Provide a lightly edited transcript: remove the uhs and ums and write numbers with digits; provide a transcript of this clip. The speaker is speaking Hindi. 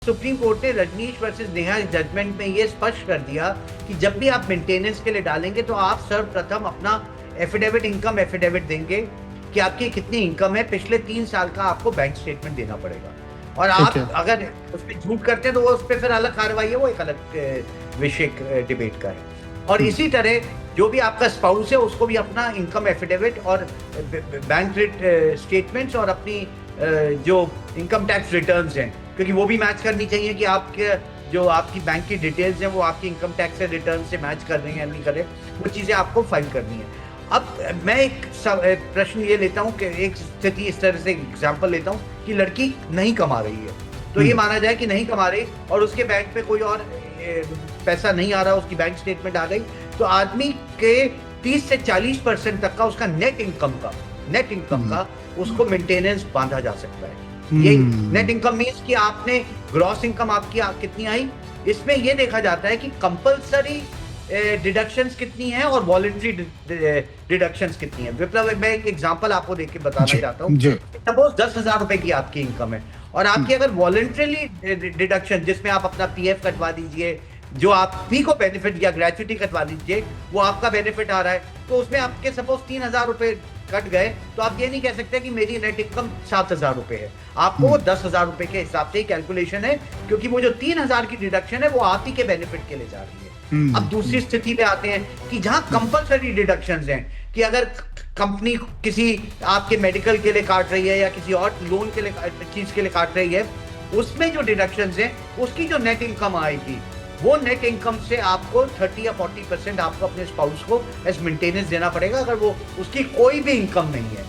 सुप्रीम कोर्ट ने रजनीश वर्सेस नेहा जजमेंट में ये स्पष्ट कर दिया कि जब भी आप मेंटेनेंस के लिए डालेंगे तो आप सर्वप्रथम अपना एफिडेविट, इनकम एफिडेविट देंगे कि आपकी कितनी इनकम है, पिछले 3 साल का आपको बैंक स्टेटमेंट देना पड़ेगा। और आप अगर उस पर झूठ करते हैं तो वो उस पर फिर अलग कार्रवाई है, वो एक अलग विषय डिबेट का है। और इसी तरह जो भी आपका स्पाउस है उसको भी अपना इनकम एफिडेविट और बैंक स्टेटमेंट्स और अपनी जो इनकम टैक्स रिटर्न्स हैं, क्योंकि वो भी मैच करनी चाहिए कि आपके जो आपकी बैंक की डिटेल्स हैं वो आपकी इनकम टैक्स से रिटर्न से मैच कर रही हैं या नहीं कर रहे, वो चीज़ें आपको फाइल करनी है। अब मैं एक प्रश्न ये लेता हूँ कि एक स्थिति इस तरह से एग्जांपल लेता हूँ कि लड़की नहीं कमा रही है, तो ये माना जाए कि नहीं कमा रही और उसके बैंक पे कोई और पैसा नहीं आ रहा, उसकी बैंक स्टेटमेंट आ गई, तो आदमी के 30 से 40% तक का उसका नेट इनकम का उसको मेंटेनेंस बांधा जा सकता है। ये नेट इनकम मीन्स कि आपने ग्रॉस इनकम आपकी कितनी आई, इसमें ये देखा जाता है कि कंपलसरी डिडक्शंस कितनी है और वॉलंटरी डिडक्शंस कितनी है। विप्लव, मैं एक एग्जांपल आपको देख के बताना चाहता हूँ। सपोज 10,000 रुपए की आपकी इनकम है और आपकी अगर वॉलंटरीली डिडक्शन जिसमें आप अपना पीएफ कटवा दीजिए, जो आप भी को बेनिफिट या ग्रेचुइटी कटवा दीजिए, वो आपका बेनिफिट आ रहा है, तो उसमें आपके सपोज 3,000 रुपए कट गए, तो आप ये नहीं कह सकते कि मेरी नेट इनकम 7,000 रुपए है। आपको 10,000 रुपए के हिसाब से ही कैलकुलेशन है, क्योंकि वो जो 3,000 की डिडक्शन है वो आप ही के बेनिफिट के लिए जा रही है। अब दूसरी स्थिति पे आते हैं कि जहां कंपलसरी डिडक्शंस हैं, कि अगर कंपनी किसी आपके मेडिकल के लिए काट रही है या किसी और लोन के लिए चीज के लिए काट रही है, उसमें जो डिडक्शंस हैं उसकी जो नेट इनकम आएगी, वो नेट इनकम से आपको 30 या 40% आपको अपने स्पाउस को एज मेंटेनेंस देना पड़ेगा, अगर वो उसकी कोई भी इनकम नहीं है।